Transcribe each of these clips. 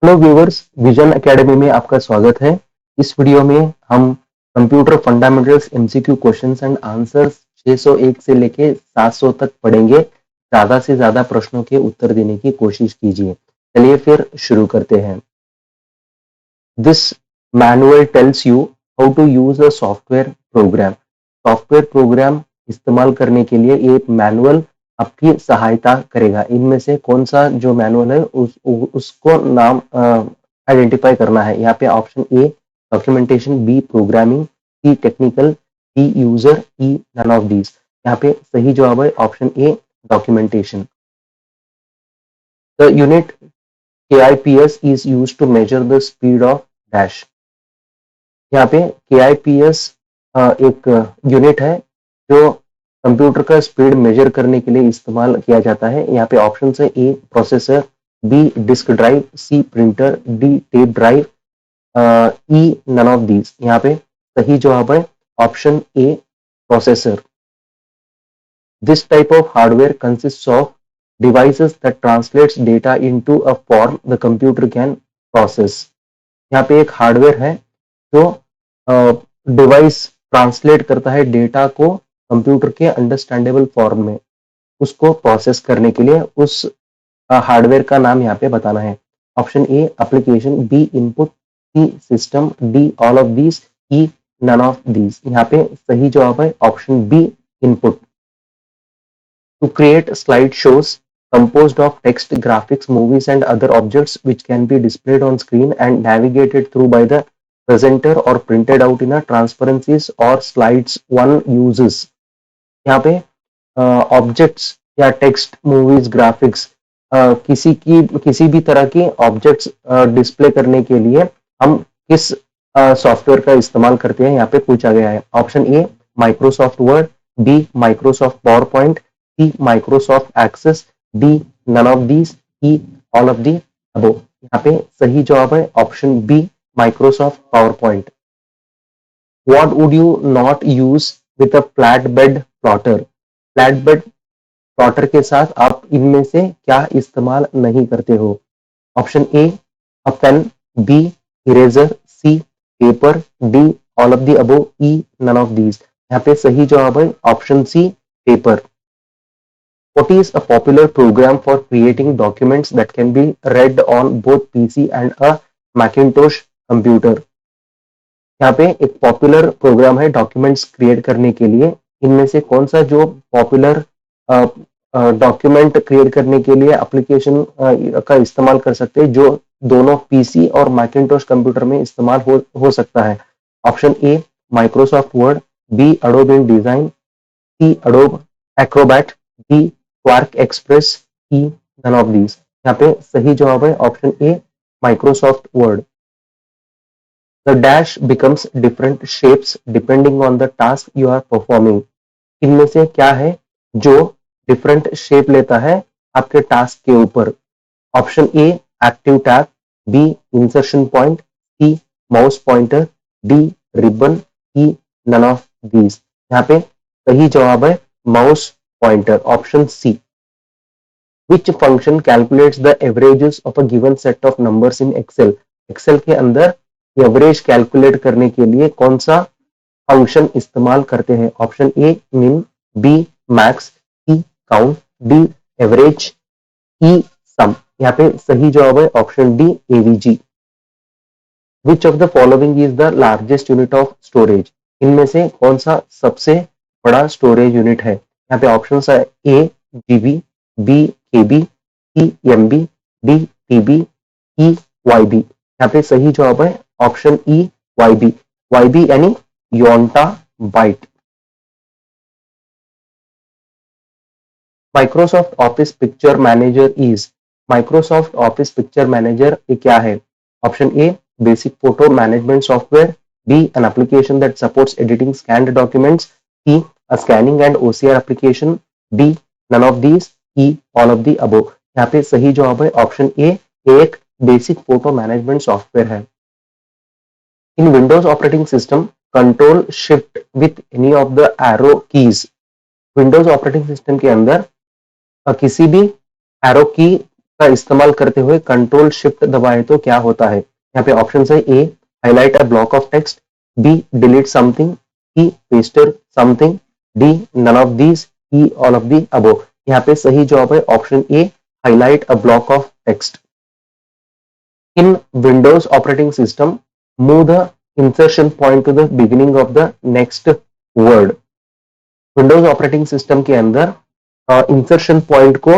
Hello viewers, vision academy में आपका स्वागत है। इस वीडियो में हम computer fundamentals MCQ questions and answers 601 से लेके 700 तक पढ़ेंगे। ज्यादा से ज्यादा प्रश्नों के उत्तर देने की कोशिश कीजिए। चलिए फिर शुरू करते हैं। This manual tells you how to use a software program. Software program इस्तेमाल करने के लिए ये एक मैनुअल आपकी सहायता करेगा। इनमें से कौन सा जो मैनुअल है उसको नाम आइडेंटिफाई करना है। यहाँ पे option A documentation, B programming, C technical, D user, E none of these. यहाँ पे सही जवाब है option A documentation. The unit KIPS is used to measure the speed of dash। यहाँ पे KIPS एक यूनिट है जो कंप्यूटर का स्पीड मेजर करने के लिए इस्तेमाल किया जाता है। यहाँ पे ऑप्शन है A processor, B disk drive, C printer, D tape drive, E none of these. यहाँ पे सही जवाब है option A processor. This type of hardware consists of devices that translates data into a form the computer can process। यहाँ पे एक hardware है जो डिवाइस ट्रांसलेट करता है डेटा को कंप्यूटर के अंडरस्टैंडेबल फॉर्म में, उसको प्रोसेस करने के लिए उस हार्डवेयर का नाम यहाँ पे बताना है। Option A application, B input, C system, D all of these, E none of these. यहाँ पे सही जवाब है option B input. To create slideshows composed of text, graphics, movies, and other objects which can be displayed on screen and navigated through by the presenter or printed out in a transparencies or slides one uses। यहाँ पे objects या text, movies, graphics, किसी भी तरह की objects display करने के लिए हम किस सॉफ्टवेयर का इस्तेमाल करते हैं, यहाँ पे पूछा गया है। Option A Microsoft Word, B Microsoft PowerPoint, C Microsoft Access, D none of these, E all of the above. यहाँ पे सही जवाब है option B Microsoft PowerPoint. What would you not use with a flatbed plotter? Flatbed plotter के साथ आप इनमें से क्या इस्तेमाल नहीं करते हो? Option A a pen, B eraser, C paper, D all of the above, E none of these. यहाँ पे सही जवाब है option C paper. What is a popular program for creating documents that can be read on both PC and a Macintosh computer? यहाँ पे एक popular programme है documents create करने के लिए। इनमें से कौन सा जो पॉपुलर डॉक्यूमेंट क्रिएट करने के लिए एप्लीकेशन का इस्तेमाल कर सकते हैं, जो दोनों पीसी और मैकिन्टोश कंप्यूटर में इस्तेमाल हो सकता है? Option A Microsoft Word, B Adobe in design, C Adobe Acrobat, D Quark Express, E none of these. यहाँ पे सही जवाब है option A Microsoft Word. The dash becomes different shapes depending on the task you are performing। इनमें से क्या है जो डिफरेंट शेप लेता है आपके टास्क के ऊपर? Option A active tab, B insertion point, C mouse pointer, D ribbon, E none of these. यहाँ पे सही जवाब है mouse pointer, option C. Which function calculates the averages of a given set of numbers in Excel? Excel के अंदर average calculate करने के लिए कौन सा फंक्शन इस्तेमाल करते हैं? Option A min, B max, C count, D average, E sum. यहाँ पे सही जवाब है option D AVG. Which of the following is the largest unit of storage? इनमें से कौन सा सबसे बड़ा स्टोरेज यूनिट है? यहाँ पे ऑप्शन है ए जीबी, बी केबी, सी एमबी, डी टीबी, ई वाईबी। यहाँ पे सही जवाब है ऑप्शन ई वाईबी। वाईबी यानी yottabyte. Microsoft Office Picture Manager is. Microsoft Office Picture Manager ये क्या है? Option A basic photo management software, B an application that supports editing scanned documents, C a scanning and OCR application, D none of these, E all of the above. यहाँ पे सही जवाब है option ए एक basic photo management software है। In Windows operating system control shift with any of the arrow keys. Windows operating system के अंदर किसी भी एरो की का इस्तेमाल करते हुए कंट्रोल शिफ्ट दबाएं तो क्या होता है? यहाँ पे ऑप्शन है A highlight a block of text, B delete something, E paster something, D none of these, E all of the above. यहाँ पे सही जवाब है option A highlight a block of text. In Windows operating system move the insertion point to the beginning of the next word. Windows operating system के अंदर insertion point को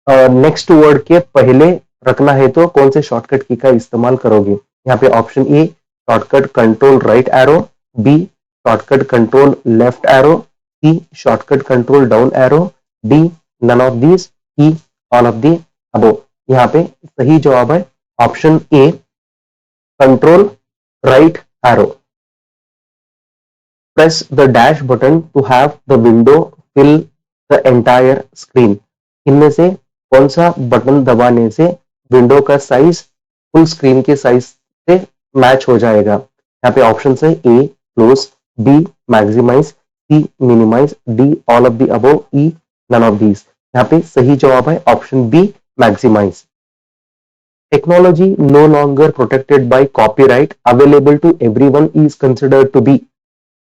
next word के पहले रखना है तो कौन से शॉर्टकट की का इस्तेमाल करोगे? यहाँ पे option A shortcut control right arrow, B shortcut control left arrow, C shortcut control down arrow, D none of these, E all of the above. यहाँ पे सही जवाब है option A control right arrow. Press the dash button to have the window fill the entire screen. इनमें से कौन सा button दबाने से विंडो का साइज फुल स्क्रीन के साइज से मैच हो जाएगा? यहाँ पे ऑप्शन है A close, B maximise, C minimise, D all of the above, E none of these. यहाँ पे सही जवाब है option B maximise. Technology no longer protected by copyright available to everyone is considered to be।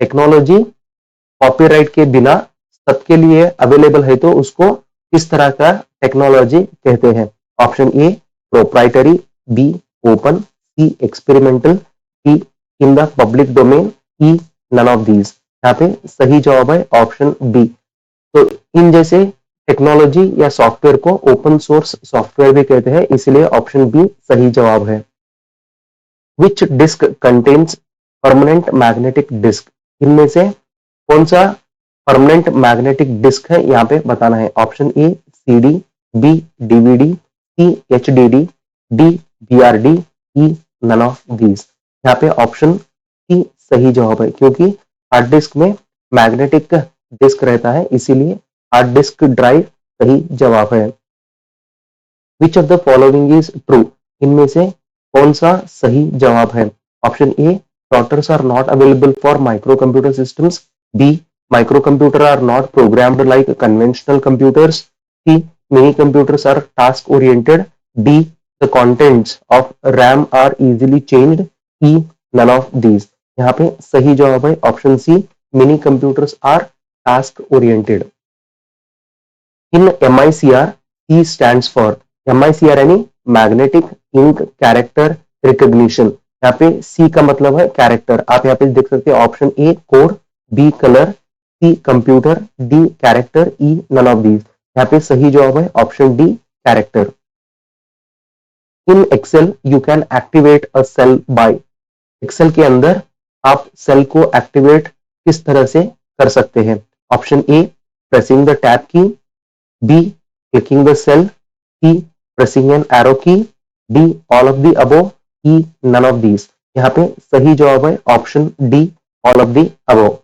Technology copyright के बिना सबके लिए available है तो उसको किस तरह का टेक्नोलॉजी कहते हैं? Option A proprietary, B open, C experimental, D in the public domain, E none of these. यहाँ पे सही जवाब है ऑप्शन बी। तो इन जैसे टेक्नोलॉजी या सॉफ्टवेयर को ओपन सोर्स सॉफ्टवेयर भी कहते हैं, इसलिए ऑप्शन बी सही जवाब है। Which disk contains permanent magnetic disk. इनमें से कौन सा परमानेंट मैग्नेटिक डिस्क है यहाँ पे बताना है। Option A CD, B DVD, C HDD, D BRD, E none of these. यहाँ पे ऑप्शन सी सही जवाब है क्योंकि हार्ड डिस्क में मैग्नेटिक डिस्क रहता है, इसीलिए हार्ड डिस्क ड्राइव सही जवाब है। Which of the following is true. इनमें से कौन सा सही जवाब है? Option A routers are not available for microcomputer systems, b microcomputer are not programmed like conventional computers, c many computers are task oriented, d the contents of RAM are easily changed, e none of these। यहाँ पे सही जवाब है option C many computers are task oriented। in MICR E stands for। MICR यानी magnetic ink character recognition. यहाँ पे सी का मतलब है कैरेक्टर। आप यहाँ पे देख सकते हैं option A code, B colour, C computer, D character, E none of these. यहाँ पे सही जवाब है option D character. In Excel you can activate a cell by. Excel के अंदर आप सेल को एक्टिवेट किस तरह से कर सकते हैं? Option A pressing the tab key, B clicking the cell, C pressing an arrow key, D all of the above, E none of these. यहाँ पे सही जवाब है option D all of the above.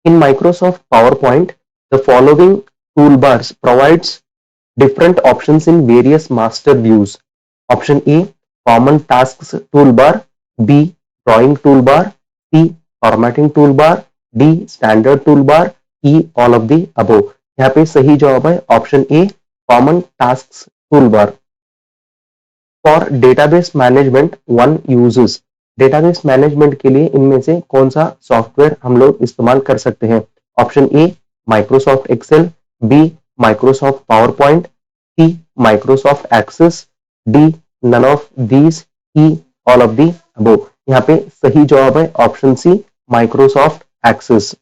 In Microsoft PowerPoint the following toolbars provides different options in various master views. Option A common tasks toolbar, B drawing toolbar, C formatting toolbar, D standard tool bar, E all of the above. यहाँ पे सही जवाब है option A common tasks tool bar. For database management one uses. Database management के लिए इनमें से कौन सा सॉफ्टवेयर हम लोग इस्तेमाल कर सकते हैं? Option A Microsoft Excel, B Microsoft PowerPoint, C Microsoft Access, D none of these, E all of the above. यहाँ पे सही जवाब है option C Microsoft Access.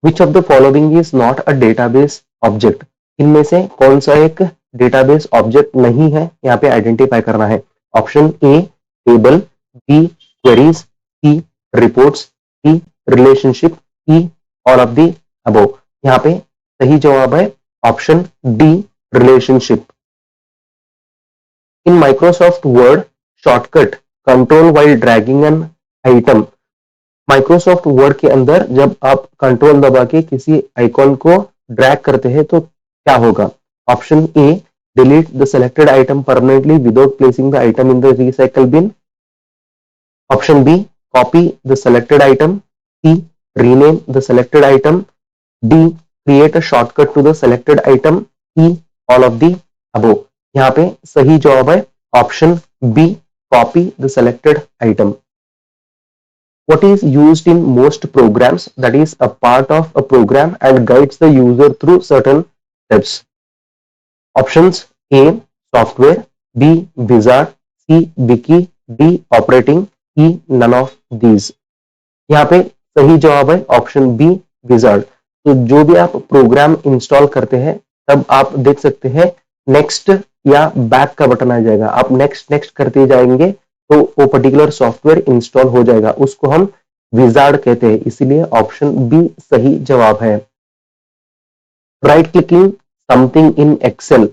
Which of the following is not a database object. इनमें से कौन सा एक डेटाबेस ऑब्जेक्ट नहीं है? यहाँ पे आइडेंटिफाई करना है। Option A table, B queries, C reports, D relationship, E all of the above. यहाँ पे सही जवाब है option D relationship. In Microsoft Word shortcut control while dragging an item. Microsoft Word के अंदर जब आप कंट्रोल दबा के किसी आइकॉन को ड्रैग करते हैं तो क्या होगा? Option A delete the selected item permanently without placing the item in the recycle bin. Option B copy the selected item, C rename the selected item, D create a shortcut to the selected item, E all of the above। यहाँ पे सही जवाब है option B, copy the selected item. What is used in most programs, that is a part of a program and guides the user through certain steps? Options: A. Software, B. Wizard, C. Wiki, D. Operating, E. None of these। यहाँ पे सही जवाब है option B, wizard. तो जो भी आप program install करते हैं तब आप देख सकते हैं नेक्स्ट या बैक का बटन आ जाएगा, आप नेक्स्ट नेक्स्ट करते जाएंगे तो वो पर्टिकुलर सॉफ्टवेयर इंस्टॉल हो जाएगा, उसको हम विजार्ड कहते हैं, इसीलिए ऑप्शन बी सही जवाब है। Right clicking something in Excel,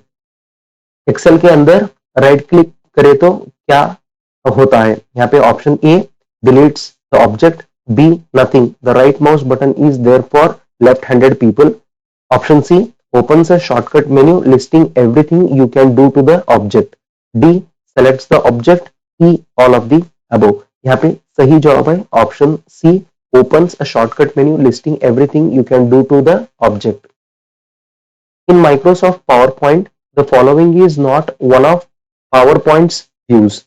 Excel के अंदर राइट क्लिक करें तो क्या होता है? यहाँ पे option A, deletes the object, B, nothing, the right mouse button is there for left handed people, option C, opens a shortcut menu listing everything you can do to the object, D, selects the object, E, all of the above। यहाँ पे सही जवाब है option C, opens a shortcut menu listing everything you can do to the object। In Microsoft PowerPoint, the following is not one of PowerPoint's views।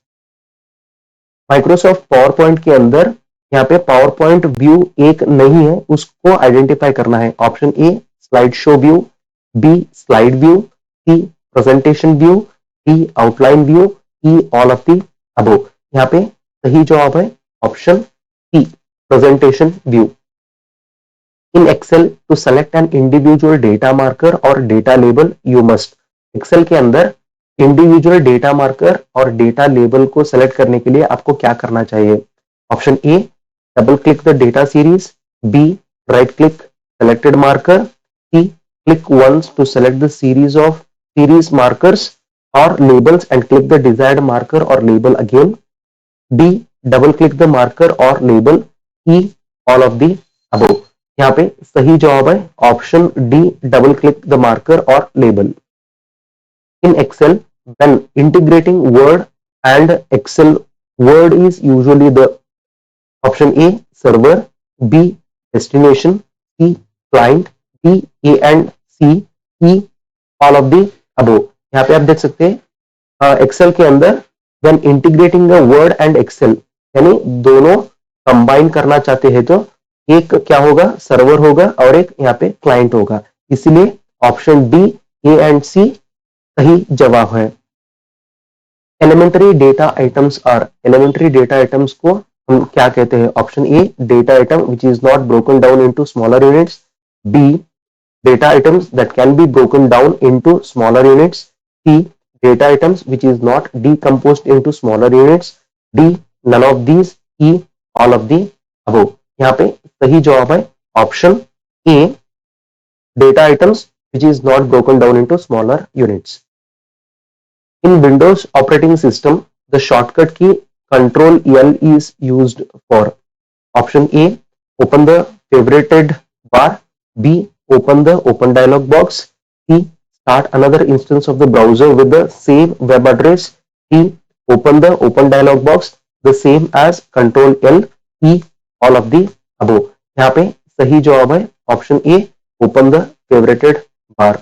Microsoft PowerPoint के अंदर यहाँ पे PowerPoint view एक नहीं है, उसको आइडेंटिफाई करना है। Option A, slide show view, B, slide view, C, presentation view, D, outline view, E, all of the above. यहाँ पे सही जवाब है option C, presentation view. In Excel to select an individual data marker और data label you must. Excel के अंदर individual data marker और data label को सेलेक्ट करने के लिए आपको क्या करना चाहिए? Option A, double click the data series, B, right click selected marker, C, click once to select the series markers or labels and click the desired marker or label again, D, double click the marker or label, E, all of the above। यहाँ पे सही जवाब है option D, double click the marker or label. In Excel when integrating word and excel, word is usually the option A, server, B, destination, C, client, D, A and C, E, all of the above। यहाँ पे आप देख सकते हैं Excel के अंदर when integrating the word and excel, यानी दोनों कंबाइन करना चाहते हैं तो एक क्या होगा, सर्वर होगा और एक यहाँ पे क्लाइंट होगा, इसलिए option D, A and C सही जवाब है। Elementary data items are, elementary data items को हम क्या कहते हैं? Option A, data item which is not broken down into smaller units, B, data items that can be broken down into smaller units, C, data items which is not decomposed into smaller units, D, none of these, E, all of the above। यहाँ पे सही जवाब है option A, data items which is not broken down into smaller units। In Windows operating system, the shortcut key Control L is used for। Option A, open the favorited bar, B, open the open dialog box, C, start another instance of the browser with the same web address, D, open the open dialog box the same as Control L, E, all of the above। यहाँ पे सही जवाब है option A, open the favorited bar।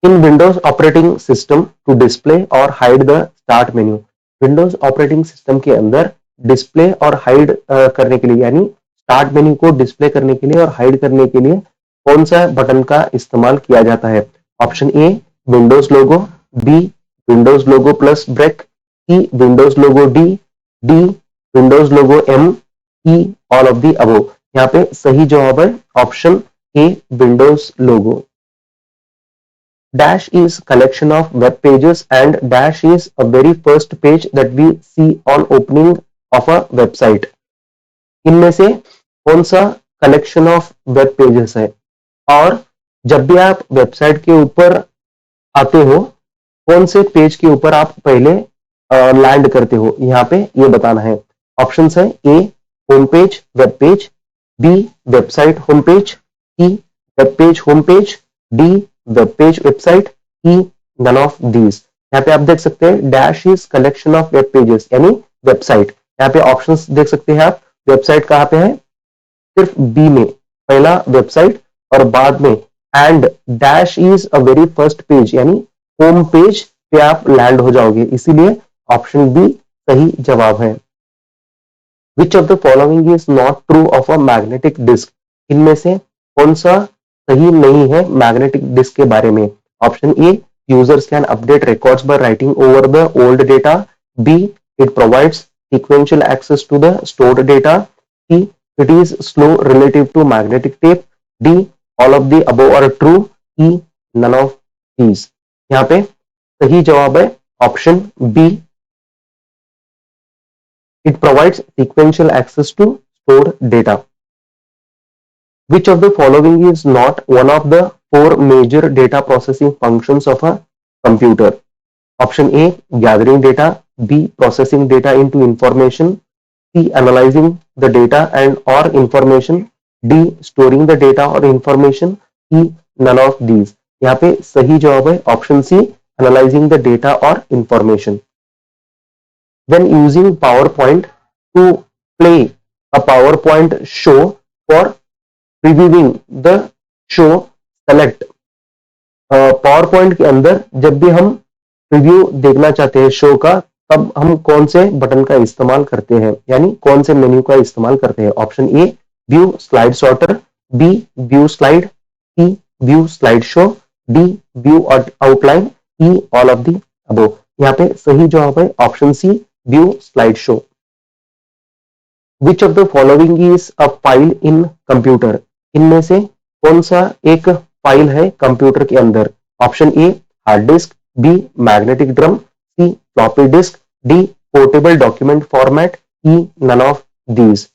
In Windows operating system to display or hide the start menu, Windows operating system के अंदर display और hide करने के लिए, यानी स्टार्ट मेन्यू को डिस्प्ले करने के लिए और हाइड करने के लिए कौन सा बटन का इस्तेमाल किया जाता है? Option A, Windows logo, B, Windows logo plus break, C, Windows logo D, D, Windows logo M, E, all of the above. यहाँ पे सही जवाब है option A, Windows logo. Dash is collection of web pages and dash is a very first page that we see on opening of a website। इनमें से कौन सा collection of web pages है? और जब भी आप वेबसाइट के ऊपर आते हो, कौन से पेज के ऊपर आप पहले लैंड करते हो, यहाँ पे ये बताना है। ऑप्शंस है A, home page web page, B, website home page, C, web page home page, D, web page website, E, none of these. यहाँ पे आप देख सकते हैं dash is collection of web pages, यानी वेबसाइट। यहाँ पे ऑप्शंस देख सकते हैं आप, वेबसाइट कहाँ पे है? सिर्फ बी में, पहला वेबसाइट और बाद में and dash is a very first page, यानी होम पेज पे आप लैंड हो जाओगे, इसीलिए ऑप्शन बी सही जवाब है। Which of the following is not true of a magnetic disk, इनमें से कौन सा सही नहीं है मैग्नेटिक डिस्क के बारे में? Option A, users can update records by writing over the old data. B, it provides sequential access to the stored data. C, it is slow relative to magnetic tape. D, all of the above are true. E, none of these. यहाँ पे सही जवाब है option B, it provides sequential access to stored data. Which of the following is not one of the four major data processing functions of a computer? Option A, gathering data. B, processing data into information. C, analyzing the data and or information. D, storing the data or information. E, none of these. यहाँ पे सही जवाब है option C, analyzing the data or information. When using PowerPoint to play a PowerPoint show for previewing the show, select. PowerPoint के अंदर जब भी हम प्रीव्यू देखना चाहते हैं शो का, तब हम कौन से बटन का इस्तेमाल करते हैं, यानी कौन से मेन्यू का इस्तेमाल करते हैं? Option A, view slide sorter. B, view slide. C, view slide show. D, view outline. E, all of the above. यहाँ पे सही जवाब है option C, view slide show. Which of the following is a file in computer, इनमें से कौन सा एक फाइल है कंप्यूटर के अंदर? Option A, hard disk. B, magnetic drum. C, floppy disk. D, portable document format. E, none of these.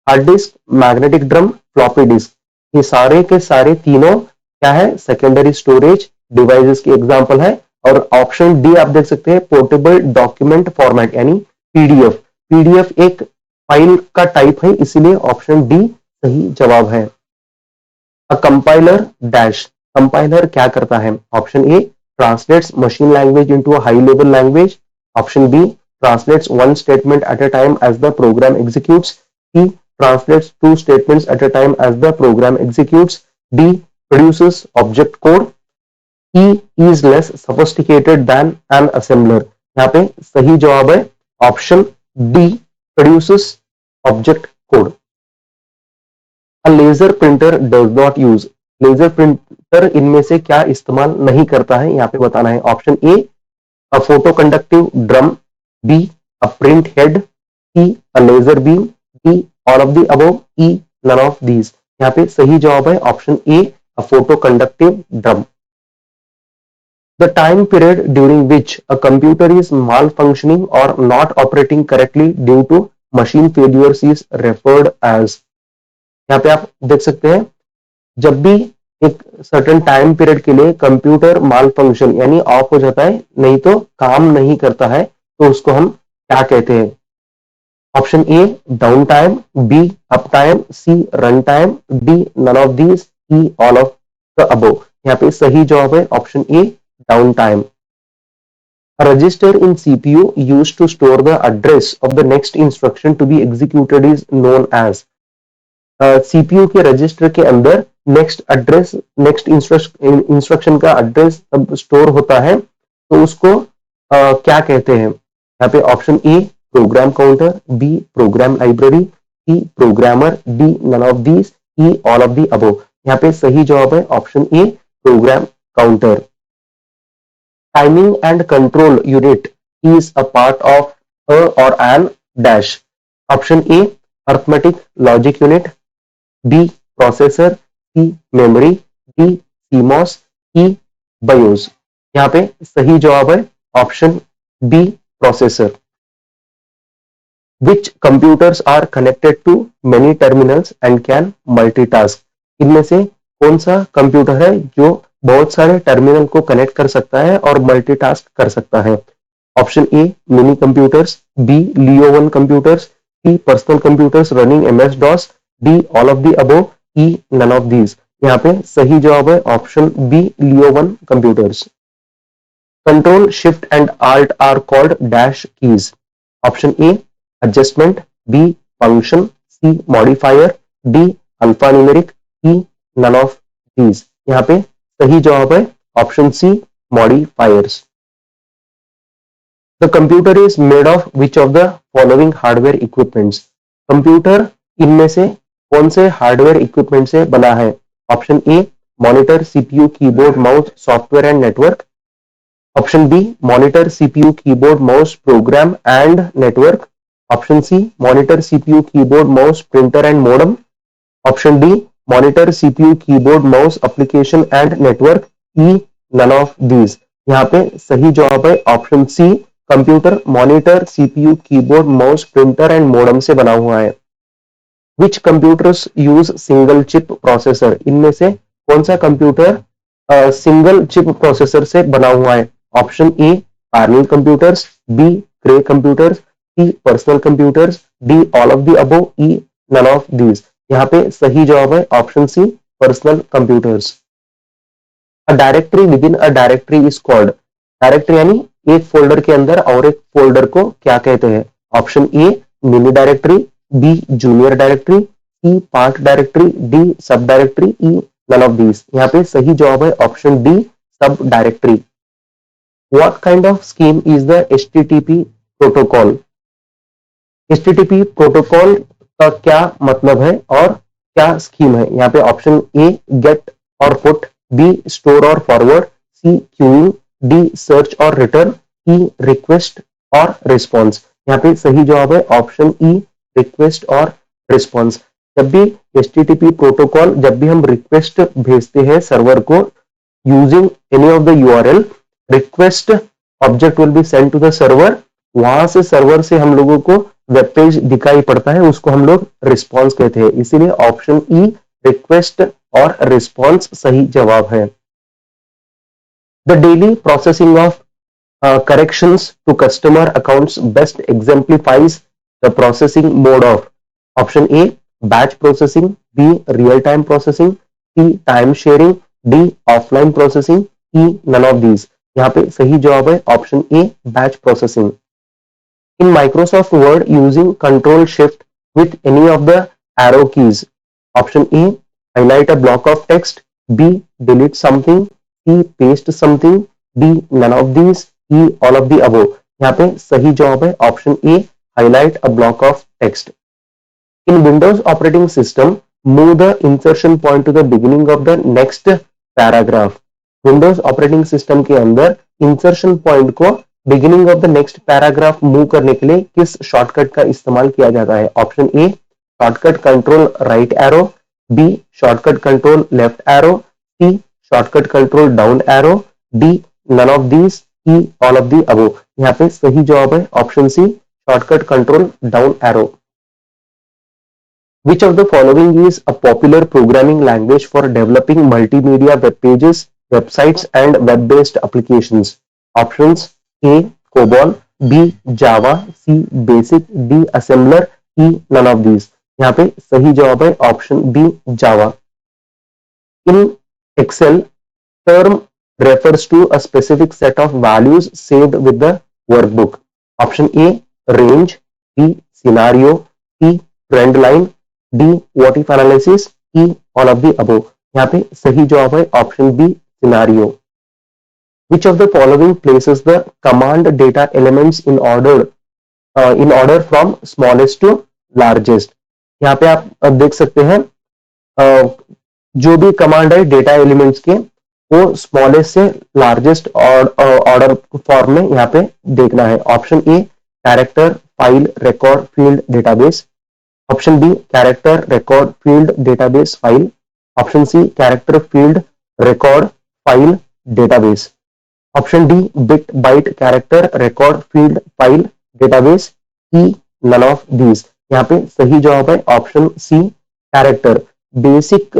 Hard disk, magnetic drum, floppy disk, ये सारे के सारे तीनों क्या है? सेकेंडरी स्टोरेज डिवाइसेस की एग्जांपल है। और ऑप्शन डी आप देख सकते हैं, पोर्टेबल डॉक्यूमेंट फॉर्मेट, यानी पीडीएफ। पीडीएफ एक फाइल का टाइप है, इसीलिए ऑप्शन डी सही जवाब है। अ कंपाइलर डैश, कंपाइलर क्या करता है? Option A, translates machine language into a high level language. Option B, translates one statement at a time as the program executes. C, translates two statements at a time as the program executes. D, produces object code. E, is less sophisticated than an assembler. यहाँ पे सही जवाब है option D, produces object code. A laser printer does not use, laser printer इनमें से क्या इस्तेमाल नहीं करता है? यहाँ पे बताना है। Option A, a photo conductive drum. B, a print head. C, a laser beam. D, all of the above. E, none of these. यहाँ पे सही जवाब है option A, a photo conductive drum. The time period during which a computer is malfunctioning or not operating correctly due to machine failures is referred as. यहाँ पे आप देख सकते हैं, जब भी एक सर्टेन टाइम पीरियड के लिए कंप्यूटर माल फंक्शन यानी ऑफ हो जाता है, नहीं तो काम नहीं करता है, तो उसको हम क्या कहते हैं? Option A, down time. B, up time. C, run time. D, none of these. E, all of the above. यहाँ पे सही जवाब है option A, down time. A register in CPU used to store the address of the next instruction to be executed is known as। CPU के register के अंदर next address, next instruction का address अब स्टोर होता है, तो उसको क्या कहते हैं? यहाँ पे option A, program counter. B, program library. C, programmer. D, none of these. E, all of the above. यहाँ पे सही जवाब है option A, program counter. Timing and control unit is a part of a or an dash. Option A, arithmetic logic unit. B, processor. C, memory. D, CMOS. E, BIOS. यहाँ पे सही जवाब है option B, processor. Which computers are connected to many terminals and can multitask, इनमें से कौन सा computer है जो बहुत सारे टर्मिनल को कनेक्ट कर सकता है और मल्टीटास्क कर सकता है? Option A, mini computers. B, Leo 1 computers. C, personal computers running MS DOS। D, all of the above. E, none of these. यहाँ पे सही जवाब है option B, Leo 1 computers. Control, shift and alt are called dash keys. Option A, adjustment. B, function. C, modifier. D, alphanumeric. E, none of these. यहाँ पे सही जवाब है option C modifiers. The computer is made of which of the following hardware equipments. Computer इनमें से कौन से hardware equipment से बना है? Option A monitor, CPU, keyboard, mouse, software and network. Option B monitor, CPU, keyboard, mouse, program and network. Option C monitor, CPU, keyboard, mouse, printer and modem. Option D monitor, CPU, keyboard, mouse, application and network. E none of these. यहाँ पे सही जवाब है option C computer monitor, CPU, keyboard, mouse, printer and modem से बना हुआ है। Which computers use single chip processor. इनमें से कौन सा कंप्यूटर सिंगल चिप प्रोसेसर से बना हुआ है? Option A parallel computers, B Cray computers, C personal computers, D all of the above, E none of these. यहाँ पे सही जवाब है option C personal computers. A directory within a directory is called. Directory यानी एक folder के अंदर और एक फोल्डर को क्या कहते हैं? Option A mini directory, B junior directory, C part directory, D सब directory, E none of these. यहाँ पे सही जवाब है ऑप्शन डी सब directory. What kind of scheme is the HTTP protocol. HTTP protocol का क्या मतलब है और क्या स्कीम है? यहाँ पे ऑप्शन ए गेट और पुट, बी स्टोर और फॉरवर्ड, सी क्यूइंग, डी सर्च और रिटर्न, ई रिक्वेस्ट और रिस्पॉन्स। यहाँ पे सही जवाब है ऑप्शन ई रिक्वेस्ट और रिस्पॉन्स। जब भी एचटीटीपी प्रोटोकॉल, जब भी हम रिक्वेस्ट भेजते हैं सर्वर को using any of the URL, request object will be send to the server. वहां से सर्वर से हम लोगों को वेब पेज दिखाई पड़ता है, उसको हम लोग रिस्पॉन्स कहते हैं। इसीलिए ऑप्शन ई रिक्वेस्ट और रिस्पॉन्स सही जवाब है। The daily processing of corrections to customer accounts best exemplifies the processing mode of. Option A batch processing, B real time processing, C time sharing, D offline processing, E none of these। यहाँ पे सही जवाब है option A batch processing. In Microsoft Word using control shift with any of the arrow keys. Option A highlight a block of text, B delete something, C paste something, D none of these, E all of the above. यहाँ पे सही जवाब है option A highlight a block of text. In Windows operating system move the insertion point to the beginning of the next paragraph. Windows operating system के अंदर insertion point को beginning of the next paragraph move करने के लिए किस shortcut का इस्तेमाल किया जाता है? Option A shortcut control right arrow, B shortcut control left arrow, C shortcut control down arrow, D none of these, E all of the above. यहाँ पे सही जवाब है option C shortcut control down arrow. Which of the following is a popular programming language for developing multimedia web pages, websites and web-based applications? Options A COBOL, B Java, C Basic, D Assembler, E none of these। यहाँ पे सही जवाब है option B Java. In Excel, term refers to a specific set of values saved with the workbook. Option A range, B scenario, C trend line, D what if analysis, E all of the above. यहाँ पे सही जवाब है option B scenario. Which of the following places the command data elements in order from smallest to largest. यहाँ पे आप देख सकते हैं जो भी कमांड है डेटा एलिमेंट्स के वो स्मॉलेस्ट से लार्जेस्ट ऑर्डर फॉर्म में यहाँ पे देखना है। Option A character file record field database, option B character record field database file, option C character field record file database, option D bit byte character record field file database, E none of these. यहाँ पे सही जवाब है option C character. Basic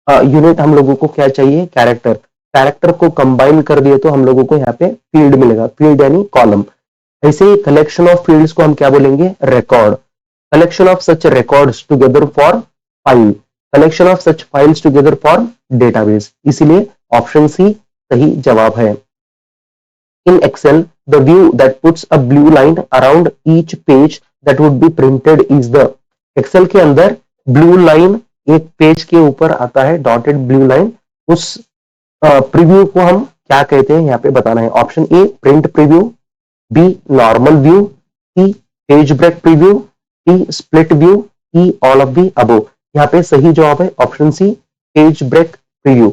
unit हम लोगों को क्या चाहिए? कैरेक्टर। कैरेक्टर को कंबाइन कर दिए तो हम लोगों को यहाँ पे फील्ड मिलेगा, फील्ड यानी कॉलम। ऐसे ही कलेक्शन ऑफ फील्ड्स को हम क्या बोलेंगे? Record. Collection of such records together for file, collection of such files together for database। इसीलिए ऑप्शन सी सही जवाब है। In Excel, the view that puts a blue line around each page that would be printed is the। Excel के अंदर blue line एक page के ऊपर आता है, डॉटेड ब्लू लाइन, उस प्रीव्यू को हम क्या कहते हैं यहाँ पे बताना है। Option A print preview, B normal view, C page break preview, D split view, E all of the above. यहाँ पे सही जवाब है option C page break preview.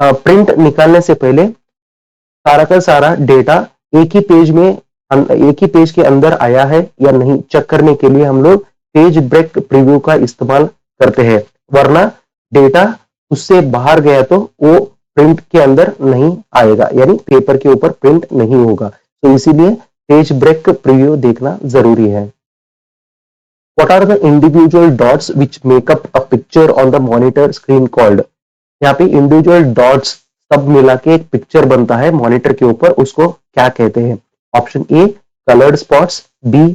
Print निकालने से पहले सारा का सारा डेटा एक ही पेज में एक ही पेज के अंदर आया है या नहीं चेक करने के लिए हम लोग पेज ब्रेक प्रीव्यू का इस्तेमाल करते हैं, वरना डेटा उससे बाहर गया तो वो प्रिंट के अंदर नहीं आएगा, यानी पेपर के ऊपर प्रिंट नहीं होगा। तो इसीलिए पेज ब्रेक प्रीव्यू देखना जरूरी है। What are the individual dots which make up a picture on the monitor screen called? यहाँ पे इंडिविजुअल डॉट्स सब मिला के एक पिक्चर बनता है मॉनिटर के ऊपर, उसको क्या कहते हैं? Option A coloured spots, B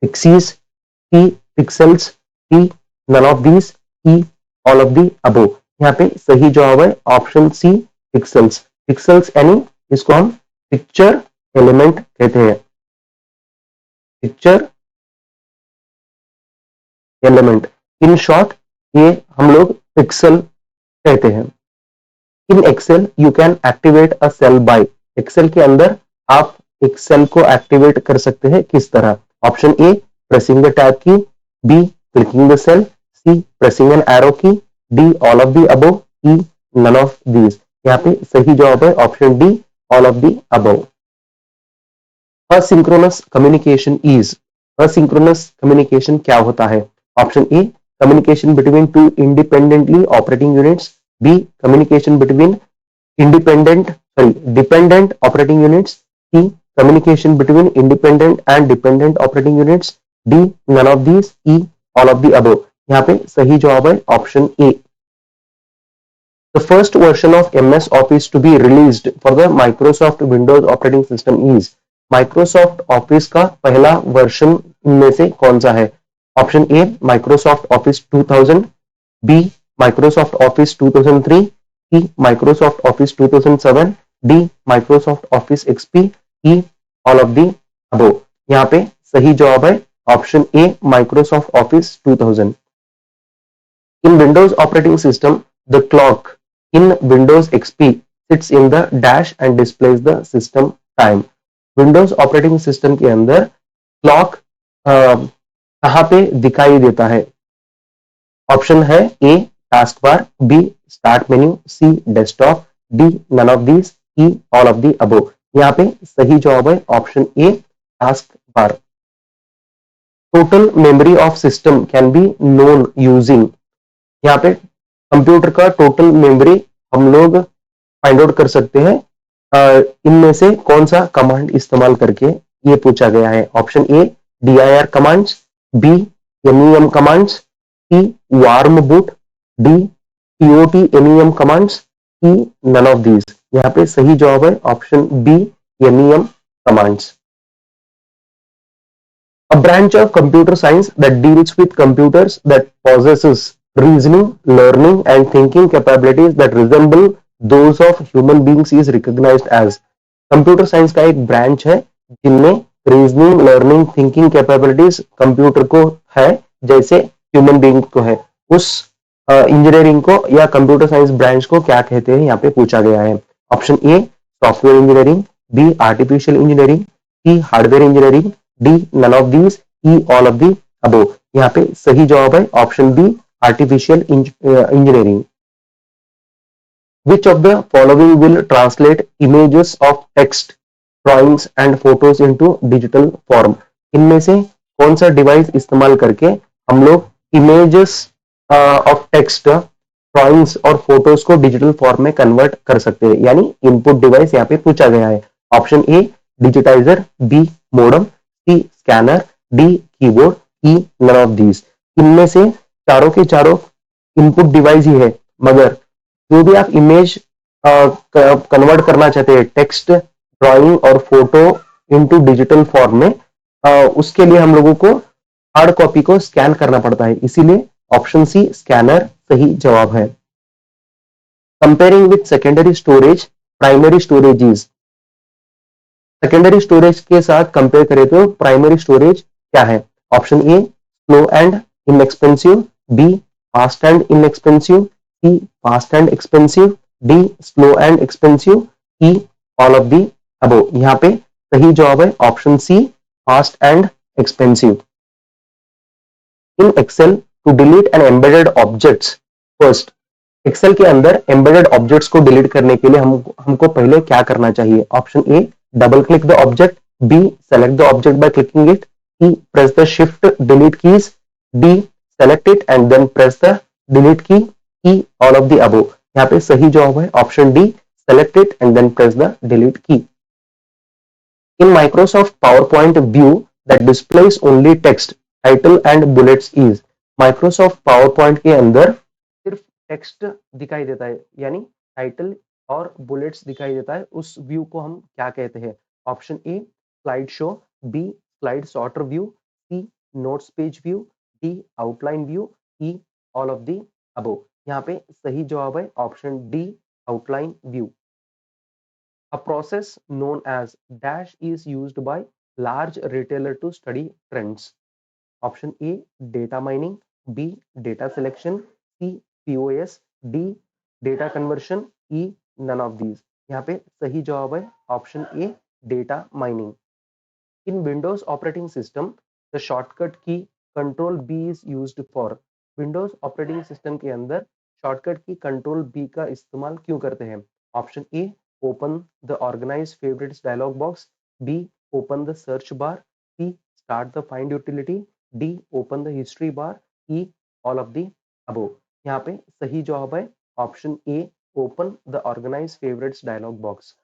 pixies, C pixels, D none of these, E all of the above. यहाँ पे सही जवाब है ऑप्शन सी पिक्सेल्स। पिक्सेल्स यानी इसको हम पिक्चर एलिमेंट कहते हैं, पिक्चर एलिमेंट। इन शॉर्ट ये हम लोग पिक्सल कहते हैं। In Excel you can activate a cell by, Excel के अंदर आप एक सेल को एक्टिवेट कर सकते हैं किस तरह? Option A pressing the tab key, B clicking the cell, C pressing an arrow key, D all of the above, E none of these. यहाँ पे सही जवाब है option D all of the above. Asynchronous communication is, asynchronous communication क्या होता है? Option A communication between two independently operating units, B communication between dependent operating units, C communication between independent and dependent operating units, D none of these, E all of the above. यहाँ पे सही जवाब है option A. The first version of MS Office to be released for the Microsoft Windows operating system is, Microsoft Office का पहला version में से कौन सा है? Option A Microsoft Office 2000, B Microsoft Office 2003, C Microsoft Office 2007, D Microsoft Office XP, E all of the above. यहाँ पे सही जवाब है option A Microsoft Office 2000। In Windows operating system the clock in Windows XP sits in the dash and displays the system time. Windows operating system के अंदर clock कहां पे दिखाई देता है? ऑप्शन है A taskbar, B start menu, C desktop, D none of these, E all of the above. यहाँ पे सही जवाब है option A taskbar. Total memory of system can be known using, यहाँ पे कंप्यूटर का total memory हम लोग फाइंड आउट कर सकते हैं इनमें से कौन सा कमांड इस्तेमाल करके, ये पूछा गया है। Option A dir commands, B mem commands, C warm boot, D tot commands, E none of these. यहाँ पे सही जवाब है option B mem commands. A branch of computer science that deals with computers that possesses reasoning, learning and thinking capabilities that resemble those of human beings is recognized as। Computer science का एक branch है जिनमें reasoning, learning, thinking capabilities computer को है जैसे human being को है। उस इंजीनियरिंग को या कंप्यूटर साइंस ब्रांच को क्या कहते हैं, यहाँ पे पूछा गया है। Option A software engineering, B artificial engineering, C hardware engineering, D none of these, E all of the above. यहाँ पे सही जवाब है option B artificial engineering. Which of the following will translate images of text, drawings and photos into digital form? इनमें से कौन सा device इस्तेमाल करके हम लोग इमेजेस ऑफ टेक्स्ट, ड्राइंग्स और फोटोज को डिजिटल फॉर्म में कन्वर्ट कर सकते हैं? यानी इनपुट डिवाइस यहाँ पे पूछा गया है। Option A digitiser, B modem, C scanner, D keyboard, E none of these. इनमें से चारों के चारों इनपुट डिवाइस ही है, मगर जो भी आप इमेज कन्वर्ट करना चाहते हैं टेक्स्ट, ड्राइंग और फोटो इनटू डिजिटल फॉर्म में, उसके लिए हम लोगों को हार्ड कॉपी को स्कैन करना पड़ता है, इसीलिए ऑप्शन सी स्कैनर सही जवाब है। Comparing with secondary storage, primary storage is, secondary storage के साथ कंपेयर करें तो प्राइमरी स्टोरेज क्या है? Option A slow and inexpensive, B fast and inexpensive, C fast and expensive, D slow and expensive, E all of the above. यहाँ पे सही जवाब है option C fast and expensive. In Excel to delete an embedded objects first, Excel के अंदर embedded objects को delete करने के लिए हमको पहले क्या करना चाहिए? Option A double click the object, B select the object by clicking it, C press the shift delete keys, D select it and then press the delete key, E all of the above. यहाँ पे सही जवाब है option D select it and then press the delete key. In Microsoft PowerPoint view that displays only text, title and bullets is, Microsoft PowerPoint के अंदर सिर्फ text दिखाई देता है यानी टाइटल और बुलेट्स दिखाई देता है, उस व्यू को हम क्या कहते हैं? Option A slide show, B slide sorter view, C notes page view, D outline view, E all of the above. यहाँ पे सही जवाब है option D outline view. A process known as dash is used by large retailer to study trends. Option A data mining, B data selection, C POS, D data conversion, E none of these. यहाँ पे सही जवाब है option A data mining. In Windows operating system the shortcut key control B is used for, Windows operating system के अंदर shortcut key control B का इस्तेमाल क्यों करते हैं? Option A open the organise favourites dialog box, B open the search bar, C start the find utility, D open the history bar, E all of the above. यहाँ पे सही जवाब है option A open the organise favourites dialog box.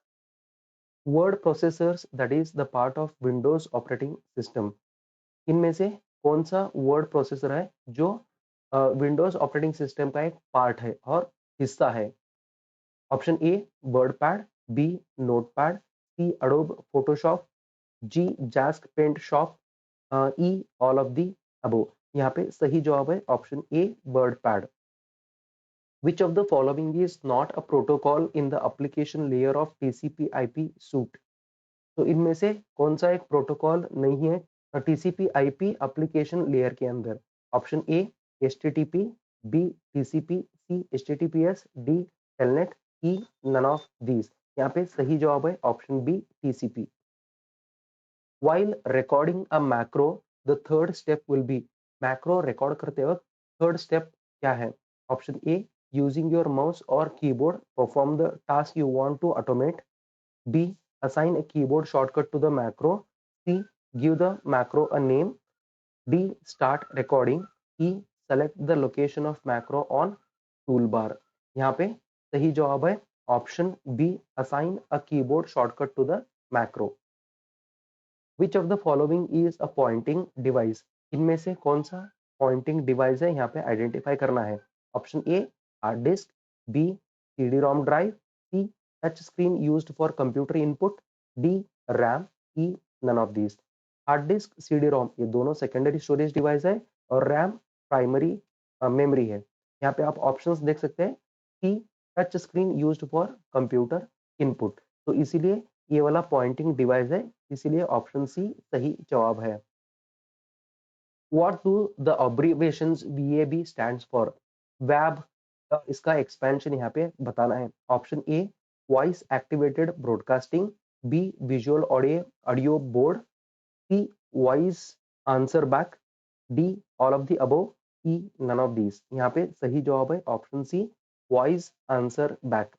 Word processors that is the part of Windows operating system, इनमें से कौन सा word processor है जो विंडोज ऑपरेटिंग सिस्टम का एक पार्ट है और हिस्सा है? Option A WordPad, B Notepad, C Adobe Photoshop, G Jasc Paint Shop, E all of the above. यहाँ पे सही जवाब है option A WordPad. Which of the following is not a protocol in the application layer of TCP/IP suite? तो इनमें से कौन सा एक प्रोटोकॉल नहीं है टीसीपी आईपी एप्लीकेशन लेयर के अंदर? Option A HTTP, B TCP, C HTTPS, D telnet, E none of these. यहाँ पे सही जवाब है option B TCP। While recording a macro, the third step will be, macro record करते वक्त third step क्या है? Option A using your mouse or keyboard perform the task you want to automate, B assign a keyboard shortcut to the macro, C give the macro a name, D start recording, E select the location of macro on toolbar। यहाँ पे सही जवाब है option B assign a keyboard shortcut to the macro। Which of the following is a pointing device? इनमें से कौन सा pointing device है यहाँ पे आइडेंटिफाई करना है? Option A hard disk, B CD ROM drive, C touch screen used for computer input, D RAM, E none of these. Hard disk CD ROM ये दोनों सेकेंडरी स्टोरेज डिवाइस है और RAM primary memory है। यहाँ पे आप options देख सकते हैं कि touch screen used for computer input, तो इसीलिए ये वाला पॉइंटिंग डिवाइस है, इसीलिए ऑप्शन सी सही जवाब है। What do the abbreviations VAB stands for? VAB इसका एक्सपेंशन यहाँ पे बताना है। Option A voice activated broadcasting, B visual audio board, C voice answer back, D all of the above, E none of these. यहाँ पे सही जवाब है option C voice answer back.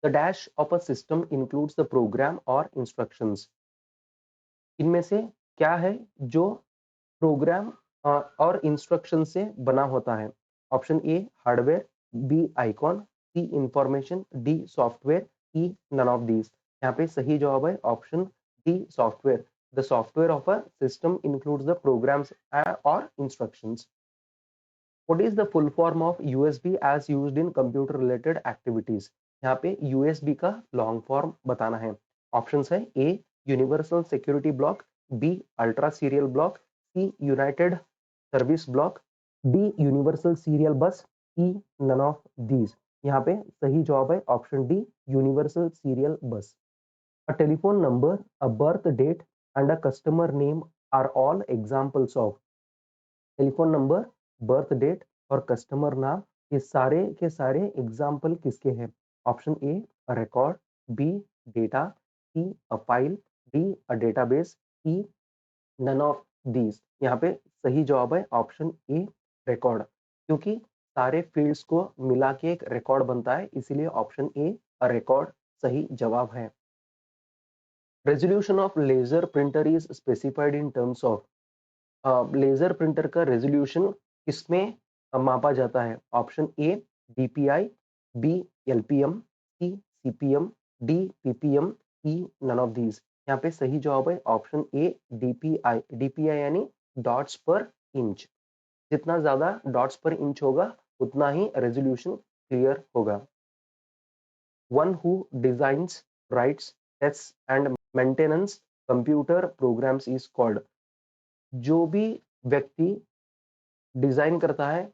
The dash of a system includes the program or instructions. इनमें से क्या है जो प्रोग्राम और इंस्ट्रक्शन से बना होता है? Option A hardware, B icon, C information, D software, E none of these. यहाँ पे सही जवाब है option D software. The software of a system includes the programs और instructions. What is the full form of USB as used in computer related activities? यहाँ पे USB का long form बताना है। ऑप्शंस है A universal security block, B ultra serial block, C united service block, D universal serial bus, E none of these. यहाँ पे सही जवाब है ऑप्शन डी यूनिवर्सल सीरियल बस। A telephone number, a birth date and a customer name are all examples of। Telephone number, birth date और customer नाम ये सारे के सारे एग्जाम्पल किसके हैं? Option A record, B data, C a file, D a database, E none of these. यहाँ पे सही जवाब है ऑप्शन ए रिकॉर्ड, क्योंकि सारे फील्ड्स को मिला के एक रिकॉर्ड बनता है, इसीलिए ऑप्शन ए रिकॉर्ड सही जवाब है। Resolution of laser printer is specified in terms of, laser printer का रेजोल्यूशन किसमें मापा जाता है? Option A DPI, B LPM, C CPM, D PPM, E none of these. यहाँ पे सही जवाब है ऑप्शन ए डीपीआई। डीपीआई यानी डॉट्स पर इंच, जितना ज्यादा डॉट्स पर इंच होगा उतना ही रेजोल्यूशन क्लियर होगा। One who designs, writes, tests and maintenance computer programs is called. जो भी व्यक्ति डिजाइन करता है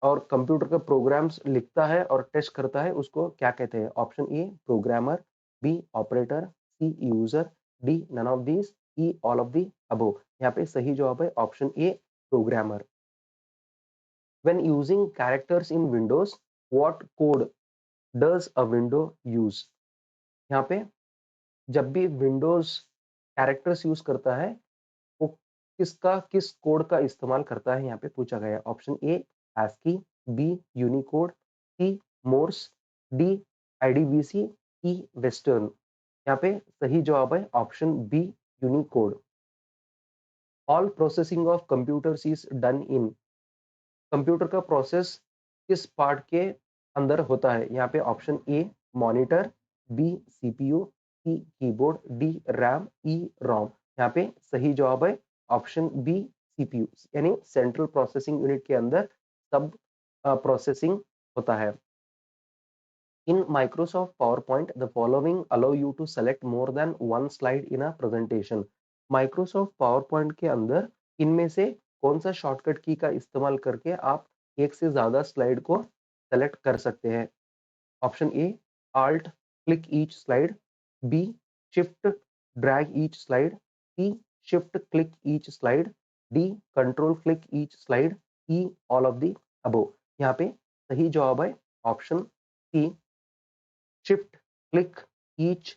और कंप्यूटर का प्रोग्राम्स लिखता है और टेस्ट करता है उसको क्या कहते हैं? Option A programmer, B operator, C user, D none of these, E all of the above. यहाँ पे सही जवाब है option A programmer. When using characters in Windows, what code does a window use? यहाँ पे जब भी विंडोज कैरेक्टर्स यूज करता है वो किस कोड का इस्तेमाल करता है? यहाँ पे पूछा गया है। Option A ASCII, B Unicode, C Morse, D IDBC, E western. यहाँ पे सही जवाब है option B Unicode. All processing of computers is done in. Computer का प्रोसेस किस पार्ट के अंदर होता है? यहाँ पे option A monitor, B CPU, C keyboard, D RAM, E ROM. यहाँ पे सही जवाब है ऑप्शन बी सीपीयू, यानी सेंट्रल प्रोसेसिंग यूनिट के अंदर सब प्रोसेसिंग होता है। In Microsoft PowerPoint, the following allow you to select more than one slide in a presentation. Microsoft PowerPoint के अंदर इनमें से कौन सा शॉर्टकट की का इस्तेमाल करके आप एक से ज्यादा स्लाइड को सेलेक्ट कर सकते हैं? Option A Alt click each slide, B Shift drag each slide, C Shift click each slide, D Control click each slide, E all of the above। यहाँ पे सही जवाब है option C Shift click each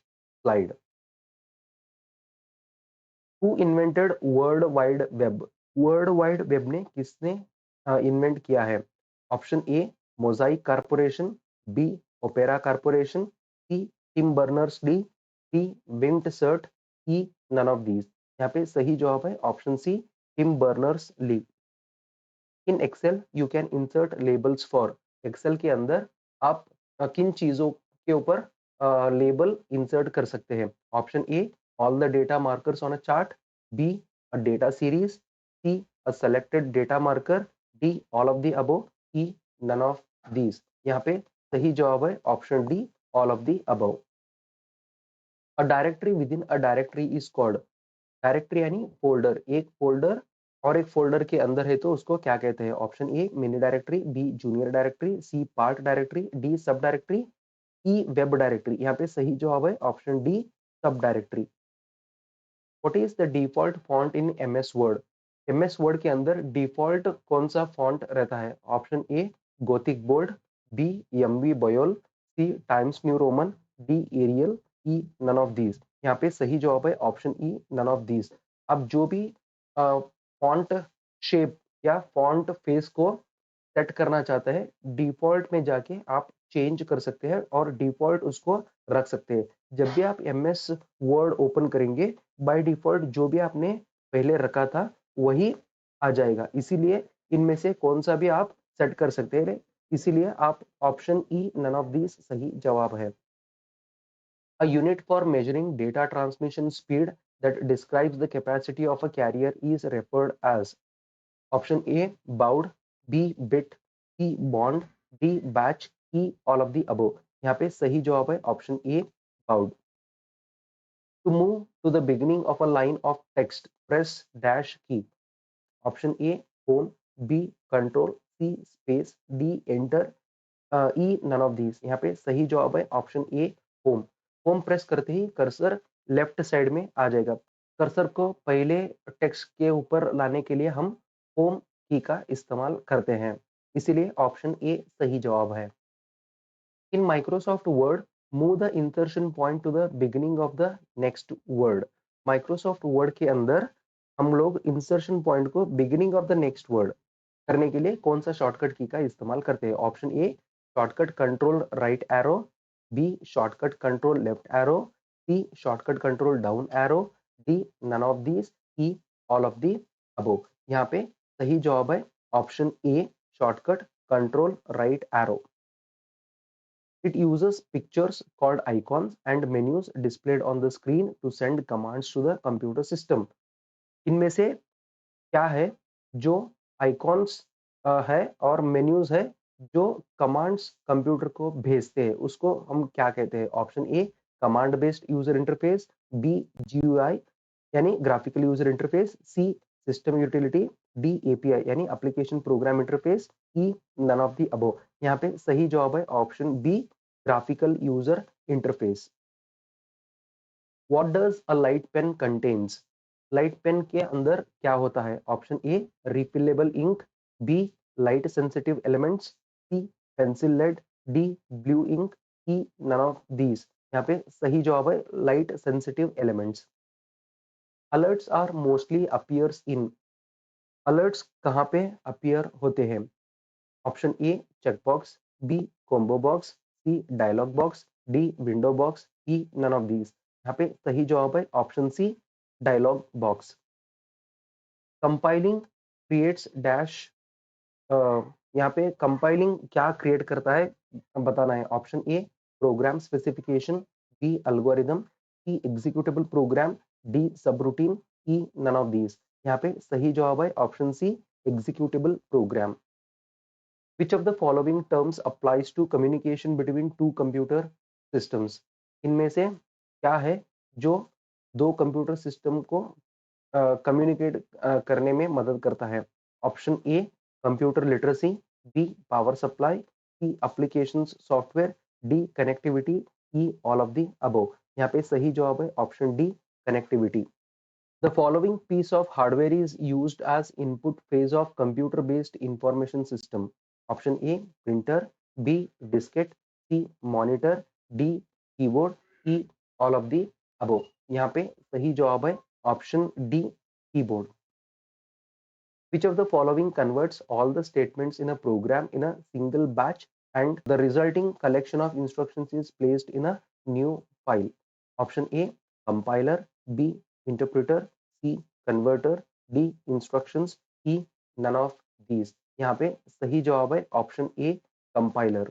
slide। Who invented World Wide Web? World Wide Web ने किसने invent किया है? Option A Mosaic corporation, B Opera corporation, C Tim Berners D, D Vint Cerf, E none of these. यहाँ पे सही जवाब है option C Tim Berners Lee. In Excel you can insert labels for. Excel के अंदर आप किन चीजों के ऊपर लेबल इंसर्ट कर सकते हैं? Option A all the data markers on a chart, B a data series, C a selected data marker, D all of the above, E none of these. यहाँ पे सही जवाब है option D all of the above. A directory within a directory is called. Directory यानी folder, एक folder और एक folder के अंदर है तो उसको क्या कहते हैं? Option A mini directory, B junior directory, C part directory, D सब डायरेक्टरी, ई वेब डायरेक्टरी। यहाँ पे सही जवाब है ऑप्शन डी सब directory. What is the default font in MS Word? MS Word के अंदर डिफॉल्ट कौन सा फॉन्ट रहता है? Option A Gothic bold, B MV Boli, C Times New Roman, D Arial, E none of these. यहाँ पे सही जवाब है option E none of these. अब जो भी फॉन्ट शेप या फॉन्ट फेस को सेट करना चाहते हैं डिफॉल्ट में जाके आप चेंज कर सकते हैं और डिफॉल्ट उसको रख सकते हैं। जब भी आप एमएस वर्ड ओपन करेंगे बाय डिफॉल्ट जो भी आपने पहले रखा था वही आ जाएगा, इसीलिए इनमें से कौन सा भी आप सेट कर सकते हैं, इसीलिए आप option E none of these सही जवाब है। A unit for measuring data transmission speed that describes the capacity of a carrier is referred as। Option A baud, B bit, C bond, D batch, E all of the above. यहाँ पे सही जवाब है option A baud. To move to the beginning of a line of text press dash key. Option A home, B control, C space, D enter, E none of these. यहाँ पे सही जवाब है option A home. Home press करते ही cursor left side में आ जाएगा। Cursor को पहले टेक्स्ट के ऊपर लाने के लिए हम होम की का इस्तेमाल करते हैं। इसीलिए ऑप्शन ए सही जवाब है। इन Microsoft word move the insertion point to the beginning of the next word. Microsoft Word के अंदर हम लोग इंसर्शन पॉइंट को beginning of the next word करने के लिए कौन सा शॉर्टकट की का इस्तेमाल करते हैं? Option A shortcut control right arrow, B shortcut control left arrow, C shortcut control down arrow, D none of these, E all of the above. यहाँ पे सही जवाब है option A shortcut control right arrow. It uses pictures called icons and menus displayed on the screen to send commands to the computer system. इनमें से क्या है जो आइकॉन्स है और मेन्यूज है जो कमांड्स कंप्यूटर को भेजते हैं, उसको हम क्या कहते हैं? Option A command based user interface, B GUI यानी graphical user interface, C system utility, D API यानी application program interface, E none of the above. यहाँ पे सही जवाब है option B graphical user interface. What does a light pen contains? Light pen के अंदर क्या होता है? Option A refillable ink, B light sensitive elements, C pencil lead, D blue ink, E none of these. यहाँ पे सही जवाब है light sensitive elements. Alerts are mostly appears in. Alerts कहाँ पे अपीयर होते हैं? Option A checkbox, B combo box, C dialog box, D window box, E none of these. यहाँ पे सही जवाब है option C dialog box. Compiling creates dash, यहाँ पे कंपाइलिंग क्या क्रिएट करता है बताना है। Option A program specification, B algorithm, C executable program, D subroutine, E none of these. यहाँ पे सही जवाब है option C executable program. Which of the following terms applies to communication between two computer systems? इनमें से क्या है जो दो कंप्यूटर सिस्टम को कम्युनिकेट करने में मदद करता है? Option A computer literacy, B power supply, C applications software, D connectivity, E all of the above. यहाँ पे सही जवाब है option D connectivity. The following piece of hardware is used as input phase of computer-based information system. Option A printer, B diskette, C monitor, D keyboard, E all of the above. यहाँ पे सही जवाब है option D keyboard. Which of the following converts all the statements in a program in a single batch and the resulting collection of instructions is placed in a new file? Option A compiler, B interpreter, C converter, D instructions, E none of these। यहाँ पे सही जवाब है option A compiler.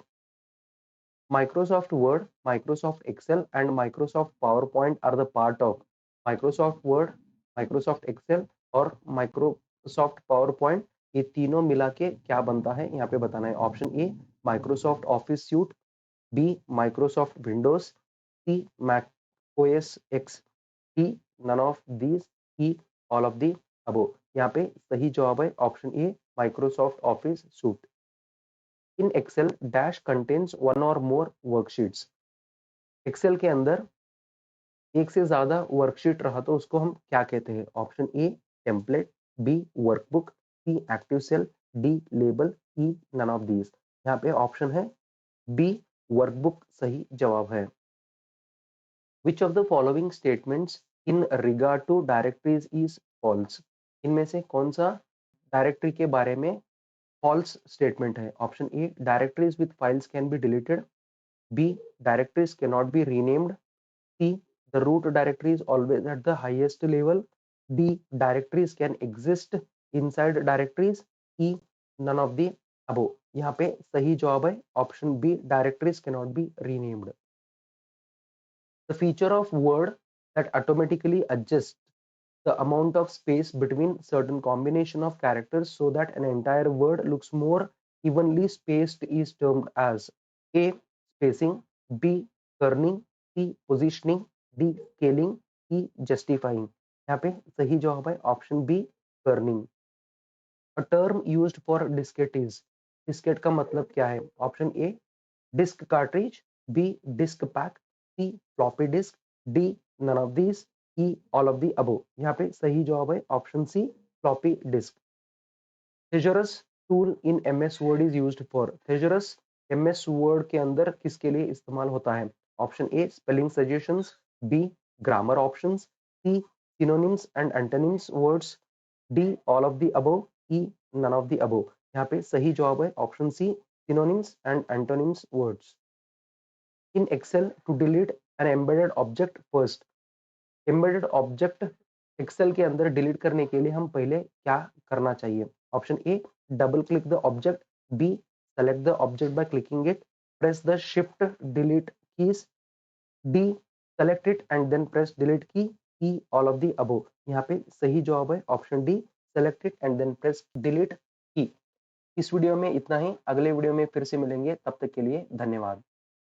Microsoft Word, Microsoft Excel and Microsoft PowerPoint are the part of Microsoft Word, Microsoft Excel और Microsoft PowerPoint। ये तीनों मिला के क्या बनता है यहाँ पे बताना है। Option A Microsoft Office suite, B Microsoft Windows, C Mac OS X, D none of these, E all of the above. यहाँ पे सही जवाब है option A Microsoft Office suite. In Excel dash contains one or more worksheets. Excel के अंदर एक से ज्यादा वर्कशीट रहा तो उसको हम क्या कहते हैं? Option A template, B workbook, C active cell, D label, E none of these. यहाँ पे ऑप्शन है बी वर्कबुक सही जवाब है। Which of the following statements in regard to directories is false? इनमें से कौन सा डायरेक्टरी के बारे में फॉल्स स्टेटमेंट है? Option A directories with files can be deleted, B. Directories cannot be renamed. C. The root directory is always at the highest level. D. Directories can exist inside directories. E. None of the above। यहाँ पे सही जवाब है option B directories cannot be renamed। The feature of Word that automatically adjusts the amount of space between certain combination of characters so that an entire word looks more evenly spaced is termed as A. Spacing, B. Kerning, C. Positioning, D. Scaling, E. Justifying। यहाँ पे सही जवाब है option B kerning. A term used for diskette is. Diskette का मतलब क्या है? Option A disk cartridge, B disk pack, C floppy disk, D none of these, E all of the above. यहाँ पे सही जवाब है option C floppy disk. Thesaurus tool in MS Word is used for? Thesaurus MS Word के अंदर किसके लिए इस्तेमाल होता है? Option A spelling suggestions, B grammar options, C synonyms and antonyms words, D all of the above, E none of the above. यहाँ पे सही जवाब है option C synonyms and antonyms words. In Excel to delete an embedded object first, embedded object Excel के अंदर delete करने के लिए हम पहले क्या करना चाहिए? Option A double click the object, B select the object by clicking it, press the shift delete keys, D select it and then press delete key, E all of the above. यहाँ पे सही जवाब है option D select it and then press delete key. इस video में इतना ही, अगले video में फिर से मिलेंगे, तब तक के लिए धन्यवाद।